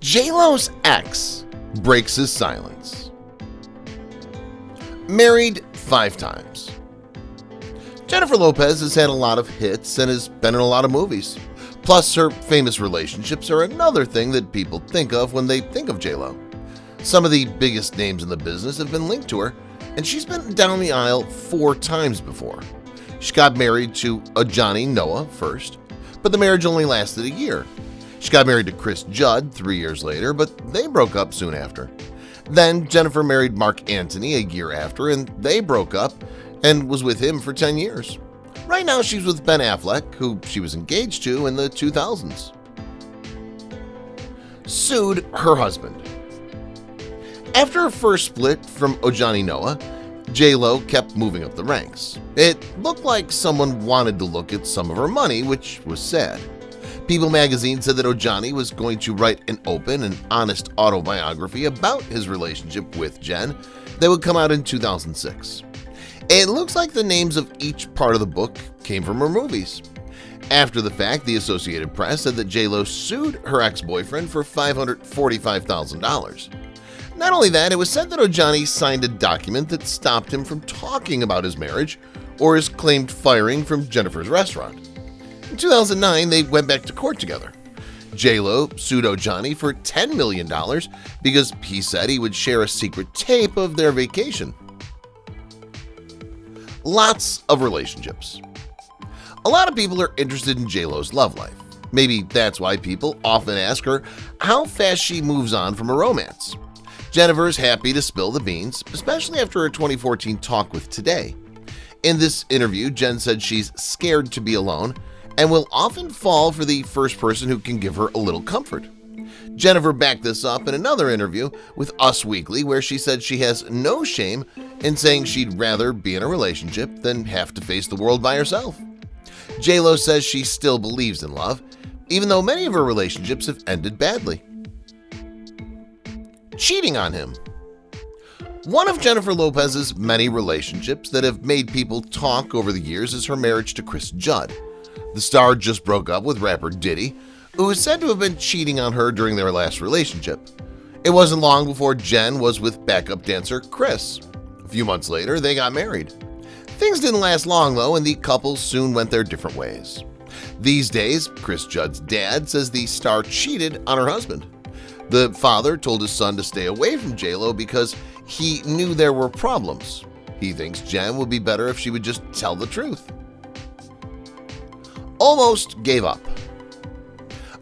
J-Lo's ex breaks his silence. Married 5 times. Jennifer Lopez has had a lot of hits and has been in a lot of movies. Plus, her famous relationships are another thing that people think of when they think of J-Lo. Some of the biggest names in the business have been linked to her, and she's been down the aisle 4 times before. She got married to a Johnny Noah first, but the marriage only lasted a year. She got married to Chris Judd 3 years later, but they broke up soon after. Then Jennifer married Mark Antony a year after, and they broke up and was with him for 10 years. Right now she's with Ben Affleck, who she was engaged to in the 2000s. Sued her husband. After her first split from Johnny Noah, J-Lo kept moving up the ranks. It looked like someone wanted to look at some of her money, which was sad. People magazine said that Johnny was going to write an open and honest autobiography about his relationship with Jen that would come out in 2006. It looks like the names of each part of the book came from her movies. After the fact, the Associated Press said that J-Lo sued her ex-boyfriend for $545,000. Not only that, it was said that Johnny signed a document that stopped him from talking about his marriage or his claimed firing from Jennifer's restaurant. In 2009, they went back to court together. J-Lo sued Johnny for $10 million because he said he would share a secret tape of their vacation. Lots of relationships. A lot of people are interested in J-Lo's love life. Maybe that's why people often ask her how fast she moves on from a romance. Jennifer is happy to spill the beans, especially after her 2014 talk with Today. In this interview, Jen said she's scared to be alone and will often fall for the first person who can give her a little comfort. Jennifer backed this up in another interview with Us Weekly, where she said she has no shame in saying she'd rather be in a relationship than have to face the world by herself. J-Lo says she still believes in love, even though many of her relationships have ended badly. Cheating on him. One of Jennifer Lopez's many relationships that have made people talk over the years is her marriage to Chris Judd. The star just broke up with rapper Diddy, who is said to have been cheating on her during their last relationship. It wasn't long before Jen was with backup dancer Chris. A few months later, they got married. Things didn't last long though, and the couple soon went their different ways. These days, Chris Judd's dad says the star cheated on her husband. The father told his son to stay away from J-Lo because he knew there were problems. He thinks Jen would be better if she would just tell the truth. Almost gave up.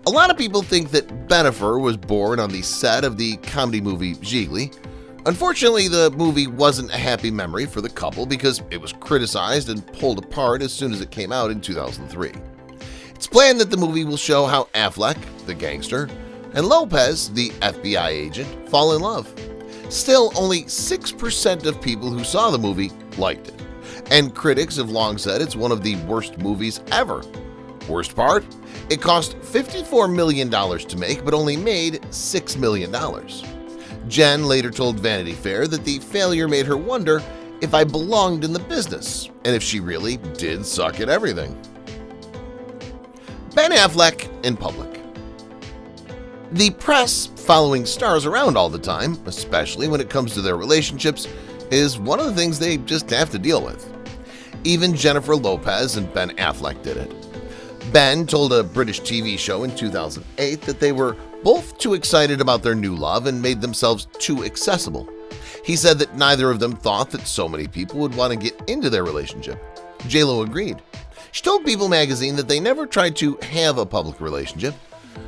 A lot of people think that Bennifer was born on the set of the comedy movie Gigli. Unfortunately, the movie wasn't a happy memory for the couple because it was criticized and pulled apart as soon as it came out in 2003. It's planned that the movie will show how Affleck, the gangster, and Lopez, the FBI agent, fall in love. Still, only 6% of people who saw the movie liked it, and critics have long said it's one of the worst movies ever. Worst part? It cost $54 million to make, but only made $6 million. Jen later told Vanity Fair that the failure made her wonder if I belonged in the business and if she really did suck at everything. Ben Affleck in public. The press following stars around all the time, especially when it comes to their relationships, is one of the things they just have to deal with. Even Jennifer Lopez and Ben Affleck did it. Ben told a British TV show in 2008 that they were both too excited about their new love and made themselves too accessible. He said that neither of them thought that so many people would want to get into their relationship. J-Lo agreed. She told People magazine that they never tried to have a public relationship.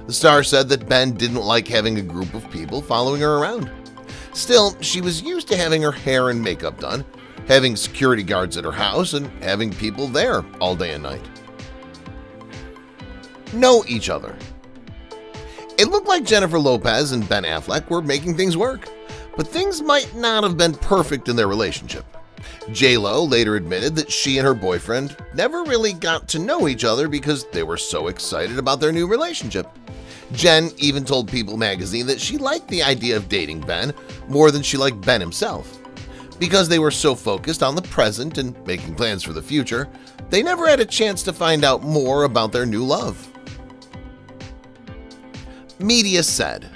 The star said that Ben didn't like having a group of people following her around. Still, she was used to having her hair and makeup done, having security guards at her house, and having people there all day and night. Know each other. It looked like Jennifer Lopez and Ben Affleck were making things work, but things might not have been perfect in their relationship. J-Lo later admitted that she and her boyfriend never really got to know each other because they were so excited about their new relationship. Jen even told People magazine that she liked the idea of dating Ben more than she liked Ben himself. Because they were so focused on the present and making plans for the future, they never had a chance to find out more about their new love. Media said.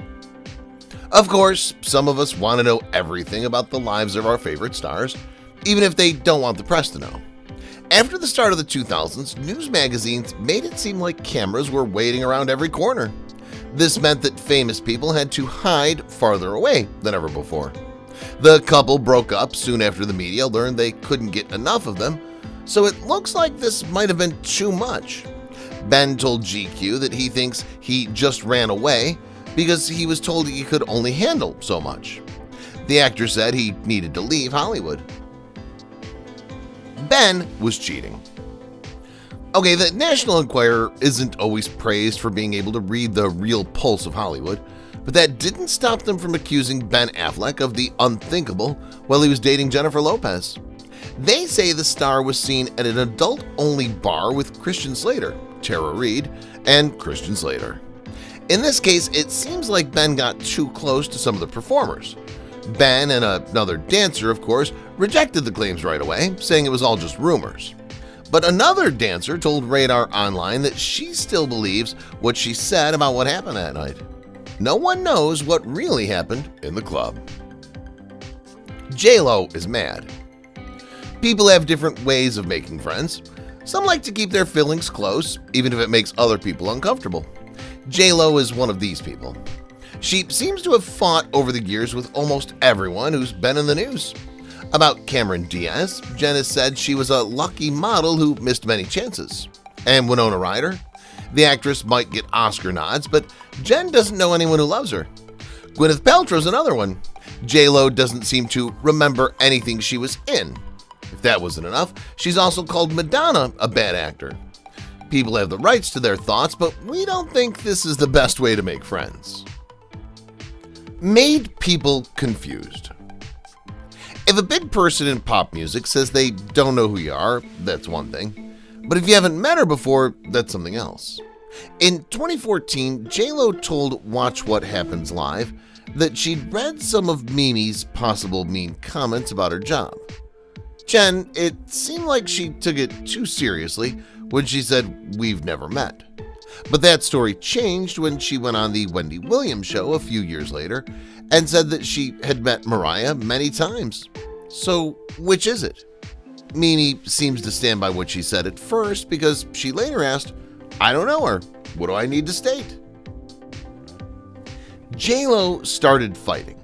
Of course, some of us want to know everything about the lives of our favorite stars, even if they don't want the press to know. After the start of the 2000s, news magazines made it seem like cameras were waiting around every corner. This meant that famous people had to hide farther away than ever before. The couple broke up soon after the media learned they couldn't get enough of them, so it looks like this might have been too much. Ben told GQ that he thinks he just ran away because he was told he could only handle so much. The actor said he needed to leave Hollywood. Ben was cheating. Okay, the National Enquirer isn't always praised for being able to read the real pulse of Hollywood, but that didn't stop them from accusing Ben Affleck of the unthinkable while he was dating Jennifer Lopez. They say the star was seen at an adult-only bar with Christian Slater, Tara Reid, and Christian Slater. In this case, it seems like Ben got too close to some of the performers. Ben and another dancer, of course, rejected the claims right away, saying it was all just rumors. But another dancer told Radar Online that she still believes what she said about what happened that night. No one knows what really happened in the club. J-Lo is mad. People have different ways of making friends. Some like to keep their feelings close, even if it makes other people uncomfortable. J-Lo is one of these people. She seems to have fought over the years with almost everyone who's been in the news. About Cameron Diaz, Jen has said she was a lucky model who missed many chances. And Winona Ryder? The actress might get Oscar nods, but Jen doesn't know anyone who loves her. Gwyneth Paltrow's another one. J-Lo doesn't seem to remember anything she was in. If that wasn't enough, she's also called Madonna a bad actor. People have the rights to their thoughts, but we don't think this is the best way to make friends. Made people confused. If a big person in pop music says they don't know who you are, that's one thing. But if you haven't met her before, that's something else. In 2014, J-Lo told Watch What Happens Live that she'd read some of Mimi's possible mean comments about her job. Jen, it seemed like she took it too seriously when she said, "We've never met." But that story changed when she went on the Wendy Williams show a few years later and said that she had met Mariah many times. So, which is it? Mimi seems to stand by what she said at first because she later asked, "I don't know her. What do I need to state?" J-Lo started fighting.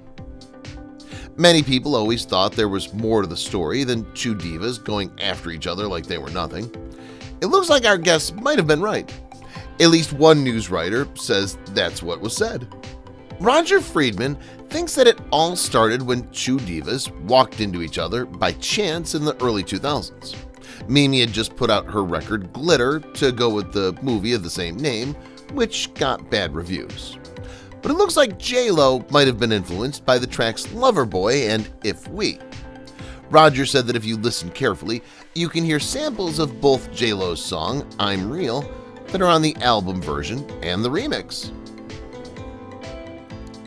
Many people always thought there was more to the story than two divas going after each other like they were nothing. It looks like our guess might have been right. At least one news writer says that's what was said. Roger Friedman thinks that it all started when two divas walked into each other by chance in the early 2000s. Mimi had just put out her record Glitter to go with the movie of the same name, which got bad reviews. But it looks like J-Lo might have been influenced by the tracks Loverboy and If We. Roger said that if you listen carefully, you can hear samples of both J-Lo's song, I'm Real, that are on the album version and the remix.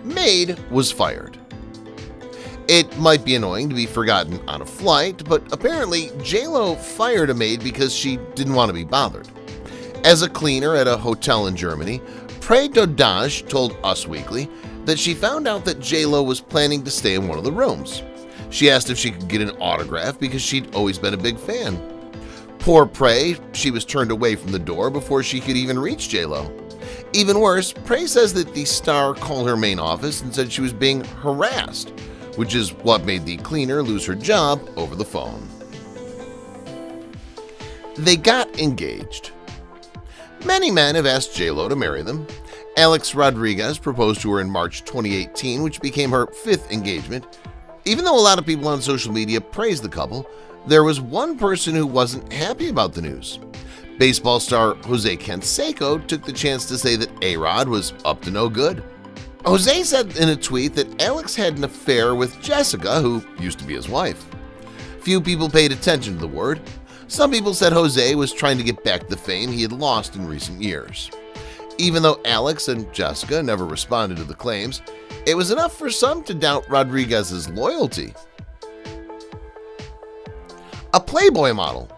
Maid was fired. It might be annoying to be forgotten on a flight, but apparently J-Lo fired a maid because she didn't want to be bothered. As a cleaner at a hotel in Germany, Prey Dodage told Us Weekly that she found out that J-Lo was planning to stay in one of the rooms. She asked if she could get an autograph because she'd always been a big fan. Poor Prey, she was turned away from the door before she could even reach J-Lo. Even worse, Prey says that the star called her main office and said she was being harassed, which is what made the cleaner lose her job over the phone. They got engaged. Many men have asked J-Lo to marry them. Alex Rodriguez proposed to her in March 2018, which became her fifth engagement. Even though a lot of people on social media praised the couple, there was one person who wasn't happy about the news. Baseball star Jose Canseco took the chance to say that A-Rod was up to no good. Jose said in a tweet that Alex had an affair with Jessica, who used to be his wife. Few people paid attention to the word. Some people said Jose was trying to get back the fame he had lost in recent years. Even though Alex and Jessica never responded to the claims, it was enough for some to doubt Rodriguez's loyalty. A Playboy model.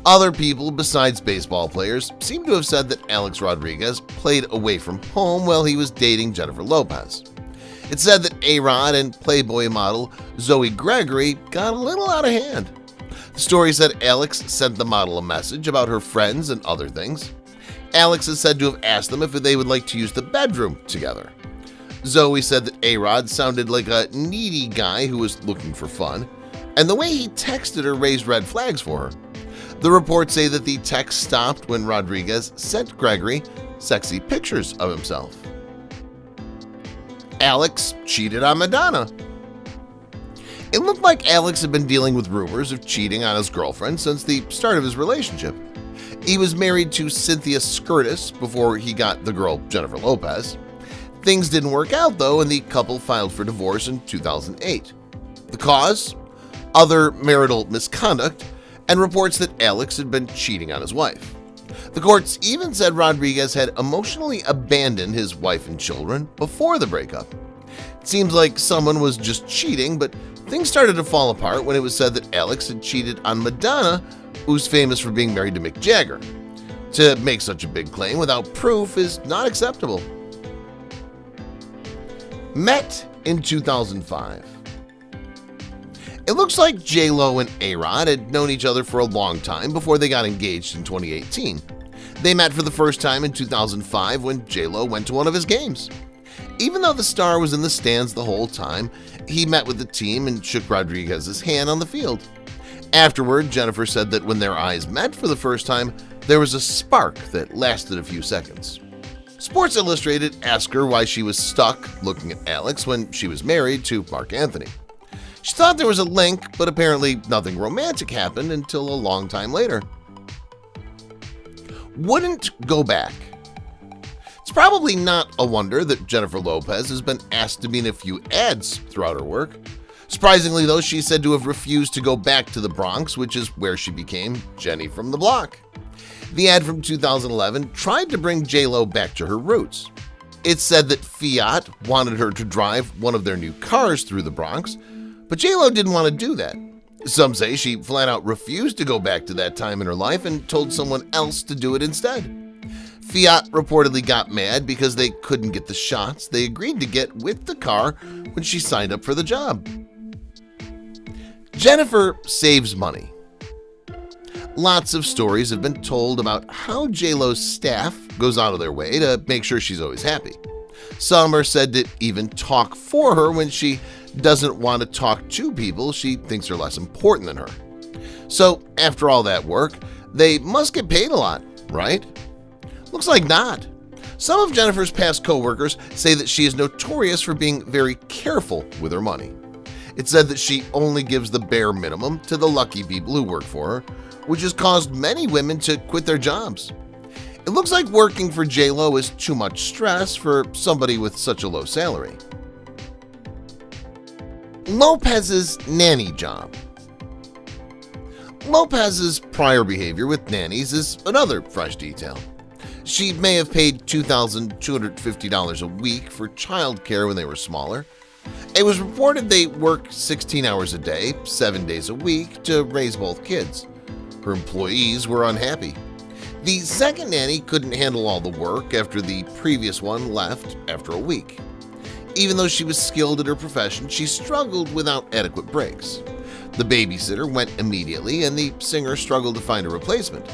Other people besides baseball players seem to have said that Alex Rodriguez played away from home while he was dating Jennifer Lopez. It said that A-Rod and Playboy model Zoe Gregory got a little out of hand. The story said Alex sent the model a message about her friends and other things. Alex is said to have asked them if they would like to use the bedroom together. Zoe said that A-Rod sounded like a needy guy who was looking for fun, and the way he texted her raised red flags for her. The reports say that the text stopped when Rodriguez sent Gregory sexy pictures of himself. Alex cheated on Madonna. It looked like Alex had been dealing with rumors of cheating on his girlfriend since the start of his relationship. He was married to Cynthia Skirtis before he got the girl Jennifer Lopez. Things didn't work out though, and the couple filed for divorce in 2008. The cause? Other marital misconduct, and reports that Alex had been cheating on his wife. The courts even said Rodriguez had emotionally abandoned his wife and children before the breakup. It seems like someone was just cheating, but things started to fall apart when it was said that Alex had cheated on Madonna, who's famous for being married to Mick Jagger. To make such a big claim without proof is not acceptable. Met in 2005. It looks like J-Lo and A-Rod had known each other for a long time before they got engaged in 2018. They met for the first time in 2005 when J-Lo went to one of his games. Even though the star was in the stands the whole time, he met with the team and shook Rodriguez's hand on the field. Afterward, Jennifer said that when their eyes met for the first time, there was a spark that lasted a few seconds. Sports Illustrated asked her why she was stuck looking at Alex when she was married to Mark Anthony. She thought there was a link, but apparently nothing romantic happened until a long time later. Wouldn't go back. It's probably not a wonder that Jennifer Lopez has been asked to be in a few ads throughout her work. Surprisingly though, she's said to have refused to go back to the Bronx, which is where she became Jenny from the Block. The ad from 2011 tried to bring J-Lo back to her roots. It said that Fiat wanted her to drive one of their new cars through the Bronx, but J-Lo didn't want to do that. Some say she flat out refused to go back to that time in her life and told someone else to do it instead. Fiat reportedly got mad because they couldn't get the shots they agreed to get with the car when she signed up for the job. Jennifer saves money. Lots of stories have been told about how J-Lo's staff goes out of their way to make sure she's always happy. Some are said to even talk for her when she doesn't want to talk to people she thinks are less important than her. So after all that work, they must get paid a lot, right? Looks like not. Some of Jennifer's past co-workers say that she is notorious for being very careful with her money. It's said that she only gives the bare minimum to the lucky people who work for her, which has caused many women to quit their jobs. It looks like working for J-Lo is too much stress for somebody with such a low salary. Lopez's nanny job. Lopez's prior behavior with nannies is another fresh detail. She may have paid $2,250 a week for childcare when they were smaller. It was reported they worked 16 hours a day, 7 days a week to raise both kids. Her employees were unhappy. The second nanny couldn't handle all the work after the previous one left after a week. Even though she was skilled at her profession, she struggled without adequate breaks. The babysitter went immediately and the singer struggled to find a replacement.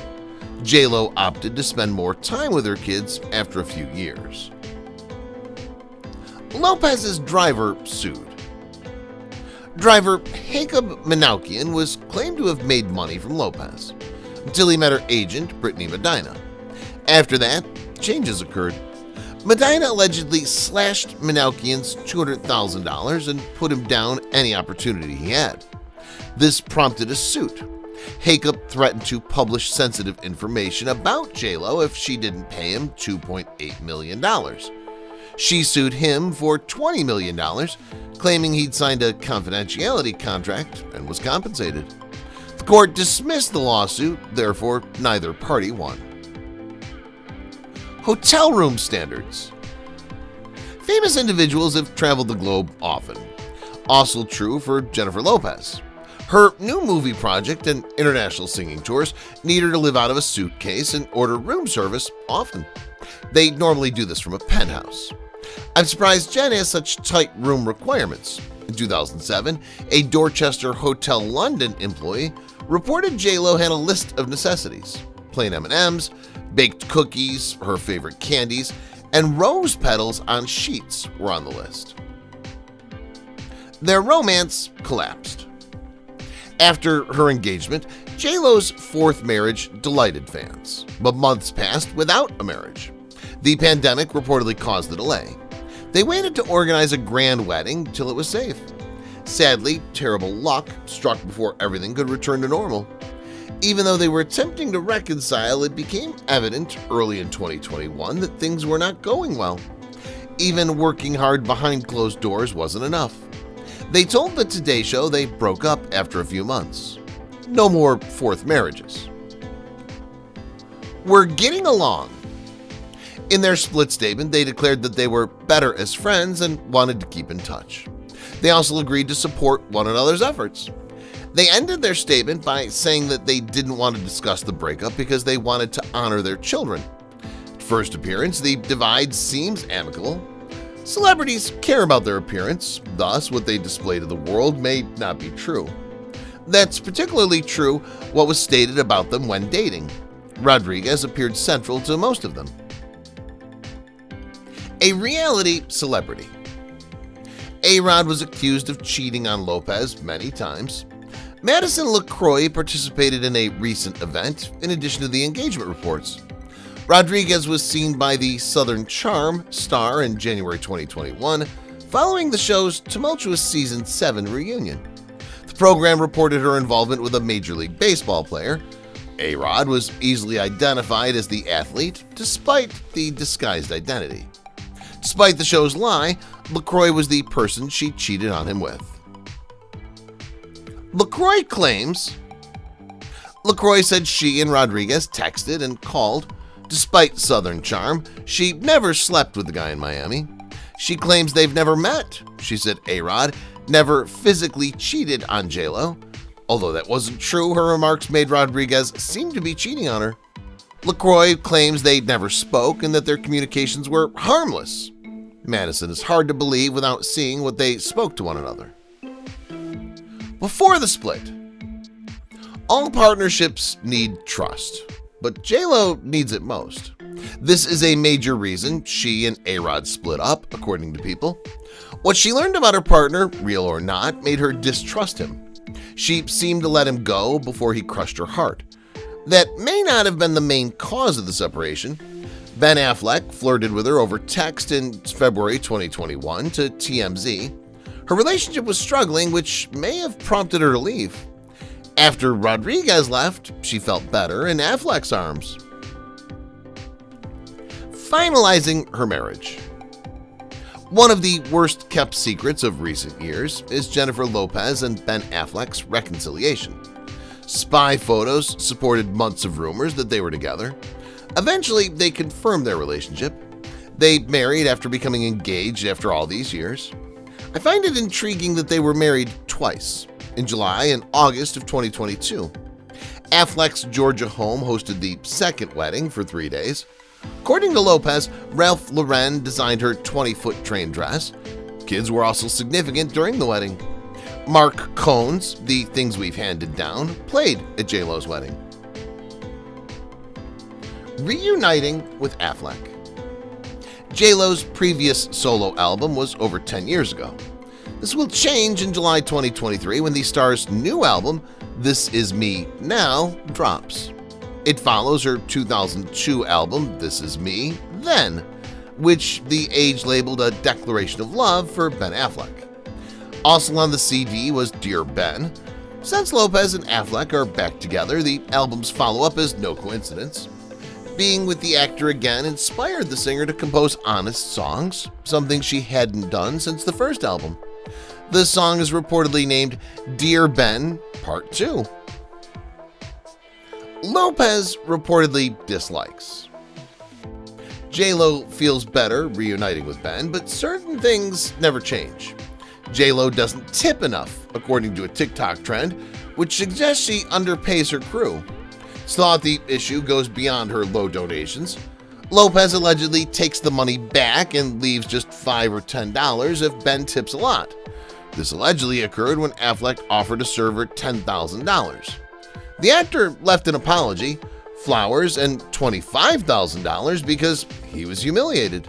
J-Lo opted to spend more time with her kids after a few years. Lopez's driver sued. Driver Jacob Manoukian was claimed to have made money from Lopez until he met her agent, Brittany Medina. After that, changes occurred. Medina allegedly slashed Manoukian's $200,000 and put him down any opportunity he had. This prompted a suit. Jacob threatened to publish sensitive information about J-Lo if she didn't pay him $2.8 million. She sued him for $20 million, claiming he'd signed a confidentiality contract and was compensated. The court dismissed the lawsuit, therefore neither party won. Hotel room standards. Famous individuals have traveled the globe often. Also true for Jennifer Lopez. Her new movie project and international singing tours need her to live out of a suitcase and order room service often. They normally do this from a penthouse. I'm surprised Jen has such tight room requirements. In 2007, a Dorchester Hotel London employee reported J.Lo had a list of necessities: plain M&Ms, baked cookies, her favorite candies, and rose petals on sheets were on the list. Their romance collapsed. After her engagement, J.Lo's fourth marriage delighted fans, but months passed without a marriage. The pandemic reportedly caused the delay. They waited to organize a grand wedding till it was safe. Sadly, terrible luck struck before everything could return to normal. Even though they were attempting to reconcile, it became evident early in 2021 that things were not going well. Even working hard behind closed doors wasn't enough. They told the Today Show they broke up after a few months. No more fourth marriages. We're getting along. In their split statement, they declared that they were better as friends and wanted to keep in touch. They also agreed to support one another's efforts. They ended their statement by saying that they didn't want to discuss the breakup because they wanted to honor their children. At first appearance, the divide seems amicable. Celebrities care about their appearance, thus what they display to the world may not be true. That's particularly true what was stated about them when dating. Rodriguez appeared central to most of them. A reality celebrity. A-Rod was accused of cheating on Lopez many times. Madison LaCroix participated in a recent event in addition to the engagement reports. Rodriguez was seen by the Southern Charm star in January 2021 following the show's tumultuous Season 7 reunion. The program reported her involvement with a Major League Baseball player. A-Rod was easily identified as the athlete despite the disguised identity. Despite the show's lie, LaCroix was the person she cheated on him with. LaCroix claims LaCroix said she and Rodriguez texted and called. Despite Southern Charm, she never slept with the guy in Miami. She claims they've never met. She said A-Rod never physically cheated on J.Lo. Although that wasn't true, her remarks made Rodriguez seem to be cheating on her. LaCroix claims they never spoke and that their communications were harmless. Madison is hard to believe without seeing what they spoke to one another. Before the split, all partnerships need trust, but J.Lo needs it most. This is a major reason she and A-Rod split up, according to people. What she learned about her partner, real or not, made her distrust him. She seemed to let him go before he crushed her heart. That may not have been the main cause of the separation. Ben Affleck flirted with her over text in February 2021 to TMZ. Her relationship was struggling, which may have prompted her to leave. After Rodriguez left, she felt better in Affleck's arms. Finalizing her marriage. One of the worst-kept secrets of recent years is Jennifer Lopez and Ben Affleck's reconciliation. Spy photos supported months of rumors that they were together. Eventually, they confirmed their relationship. They married after becoming engaged after all these years. I find it intriguing that they were married twice, in July and August of 2022. Affleck's Georgia home hosted the second wedding for 3 days. According to Lopez, Ralph Lauren designed her 20-foot train dress. Kids were also significant during the wedding. Mark Cohn's The Things We've Handed Down played at J.Lo's wedding. Reuniting with Affleck. J.Lo's previous solo album was over 10 years ago. This will change in July 2023 when the star's new album, This Is Me Now, drops. It follows her 2002 album, This Is Me Then, which the Age labeled a declaration of love for Ben Affleck. Also on the CD was Dear Ben. Since Lopez and Affleck are back together, the album's follow-up is no coincidence. Being with the actor again inspired the singer to compose honest songs, something she hadn't done since the first album. The song is reportedly named Dear Ben Part 2. Lopez reportedly dislikes. J.Lo feels better reuniting with Ben, but certain things never change. J.Lo doesn't tip enough, according to a TikTok trend, which suggests she underpays her crew. It's thought the issue goes beyond her low donations. Lopez allegedly takes the money back and leaves just $5 or $10 if Ben tips a lot. This allegedly occurred when Affleck offered to serve her $10,000. The actor left an apology, flowers, and $25,000 because he was humiliated.